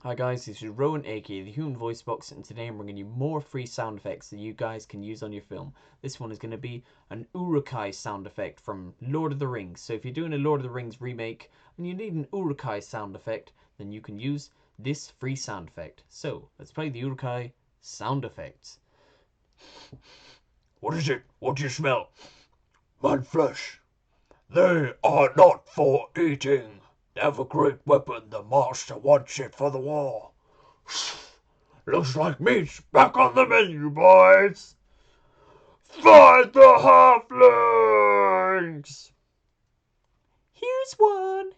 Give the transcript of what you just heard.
Hi guys, this is Rowan aka the Human Voice Box, and today I'm bringing you more free sound effects that you guys can use on your film. This one is going to be an uruk sound effect from Lord of the Rings. So if you're doing a Lord of the Rings remake and you need an uruk sound effect, then you can use this free sound effect. So let's play the uruk sound effects. What is it? What do you smell? Man flesh. They are not for eating. They have a great weapon. The master wants it for the war. Looks like meat's back on the menu, boys. Fight the halflings! Here's one!